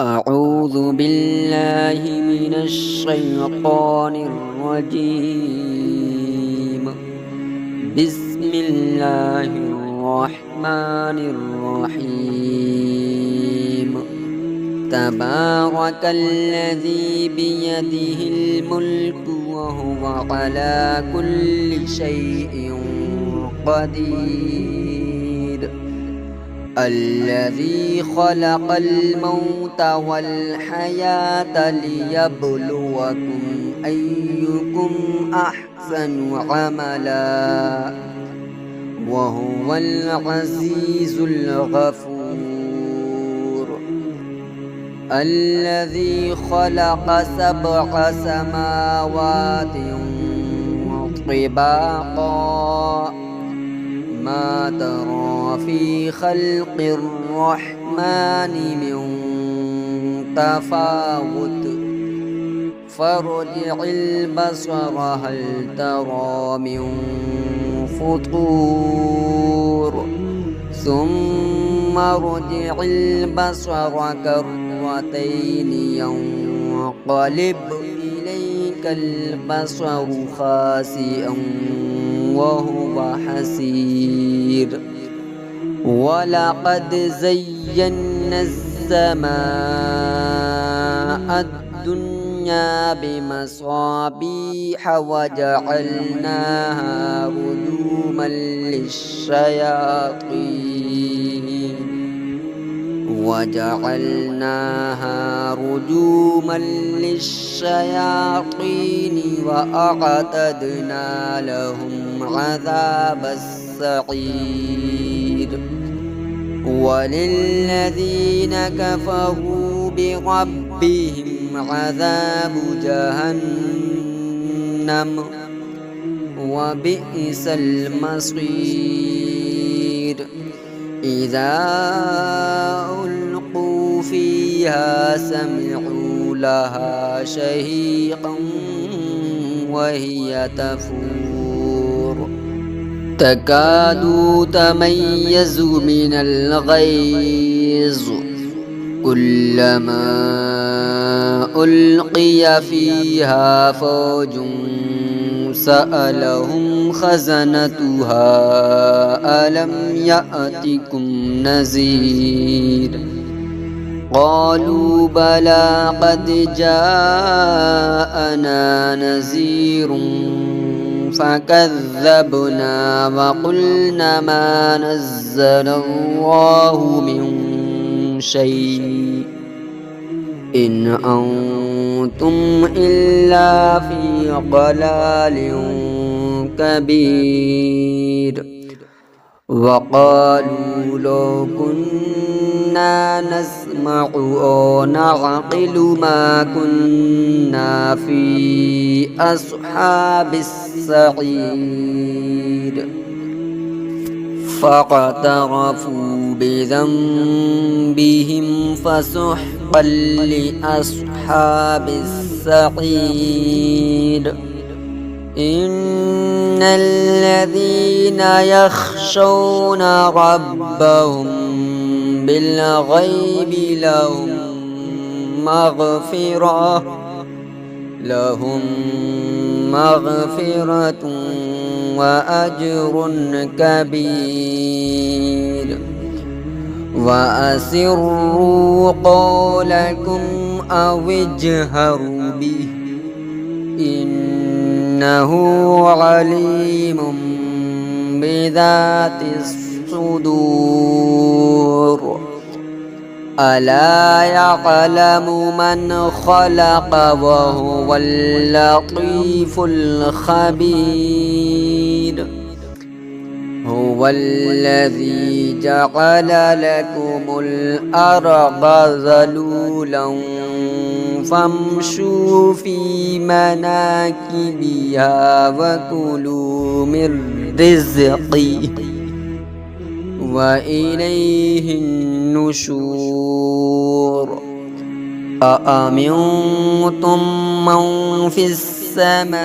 أعوذ بالله من الشيطان الرجيم. بسم الله الرحمن الرحيم. تبارك الذي بيده الملك وهو على كل شيء قدير. الذي خلق الموت والحياة ليبلوكم أيكم أحسن عملا وهو العزيز الغفور. الذي خلق 7 سماوات طباقا ما ترى في خلق الرحمن من تفاوت فارجع البصر هل ترى من فطور ثم ارجع البصر كرتين ينقلب إليك البصر خاسئا وهو حسير. ولقد زينا السماء الدنيا بمصابيح وجعلناها رجوما للشياطين وأعتدنا لهم عذاب السعير. وللذين كفروا بربهم عذاب جهنم وبئس المصير. إذا ألقوا فيها سمعوا لها شهيقا وهي تفور تكاد تميز من الغيظ كلما ألقي فيها فوج سألهم خزنتها ألم يأتكم نذير قالوا بلى قد جاءنا نذير فكذبنا وقلنا ما نزل الله من شيء إن أنتم إلا في ضلال كبير. وقالوا لو كنا نسمع أو نعقل ما كنا في أصحاب السعير. فاقترفوا بذنبهم فسحقا لأصحاب السعير. إن الذين يخشون ربهم بالغيب لهم مغفرة وأجر كبير. وأسروا قولكم أو اجهروا به إنه عليم بذات الصدور. ألا يعلم من خلق وهو اللطيف الخبير. هو الذي جعل لكم الأرض ذلولا فامشوا في مناكبها وكلوا من رزقه وإليه النشور. أأمنتم من في السماء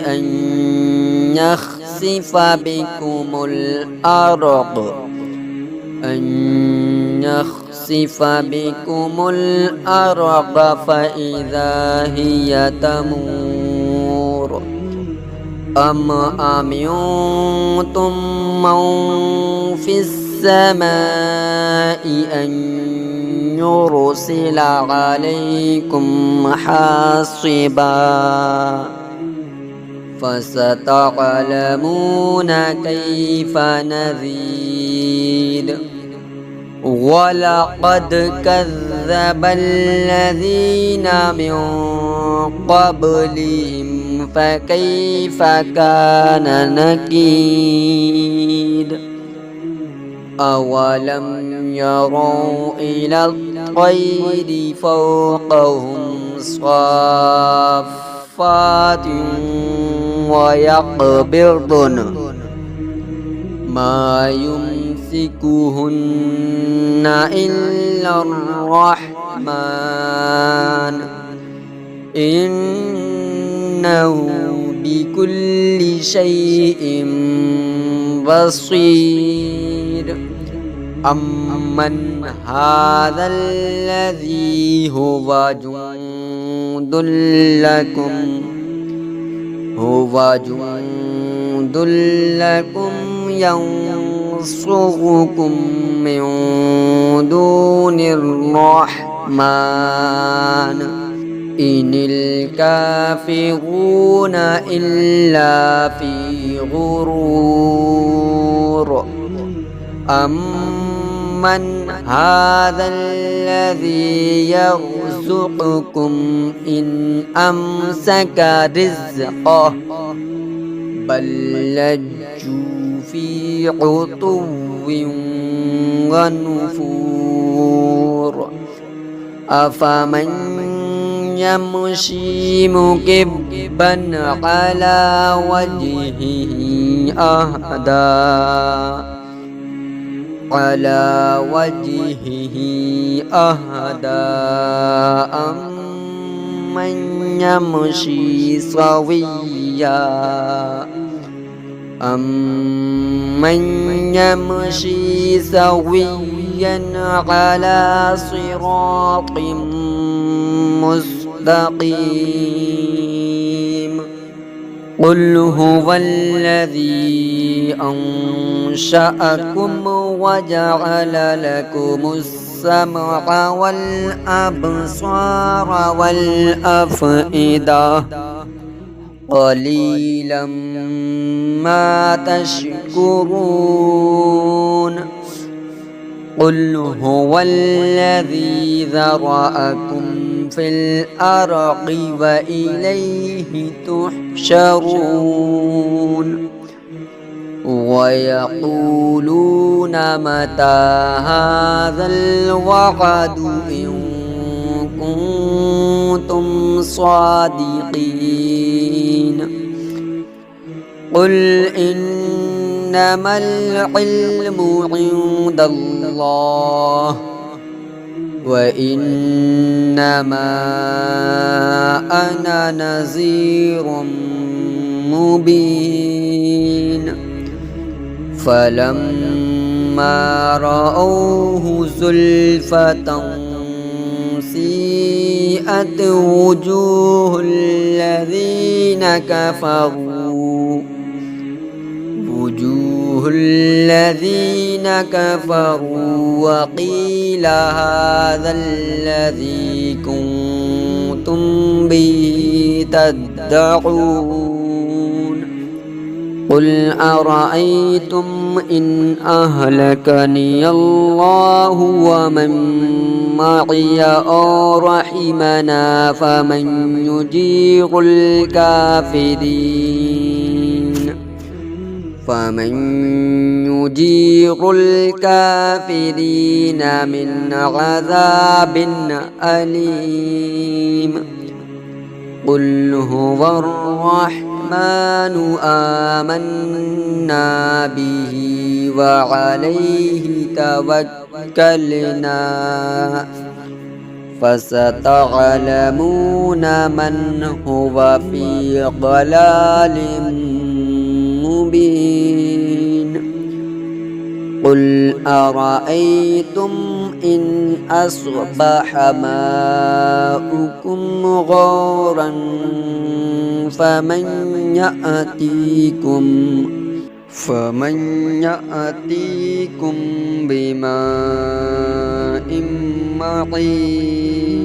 أن يخسف بكم الأرض يخسف بكم الأرض فإذا هي تمور أم أمنتم من في السماء أن يرسل عليكم حاصبا فستعلمون كيف نذير ولقد كذب الذين من قبلهم فكيف كان نكير أولم يروا إلى الطير فوقهم صافات ويقبضن ما يمسكهن إلا الرحمن إنه بكل شيء بصير أمن هذا الذي هو جند لكم ينصركم من دون الرحمن إن الكافرون إلا في غرور أمن هذا الذي يرزقكم إن أمسك رزقه بل لجوا في عتو ونفور أفمن يمشي مكبا على وجهه أهدى أمن يمشي سويا على صراط مستقيم قل هو الذي أنشأكم وجعل لكم السمع والأبصار والأفئدة قليلا ما تشكرون قل هو الذي ذرأكم في الأرض وإليه تحشرون ويقولون متى هذا الوعد إن كنتم صادقين قل إنما العلم عند الله وإنما أنا نذير مبين فلما رأوه زلفة سيئت وجوه الذين كفروا وقيل هذا الذي كنتم به تدعون قل أرأيتم إن أهلكني الله ومن معي أو رحمنا فمن يجير الكافرين من عذاب أليم قل هو الرحمن آمنا به وعليه توكلنا فستعلمون من هو في ضلال مبين قل أرأيتم إن أصبح ماؤكم غورا فمن يأتيكم بماء معين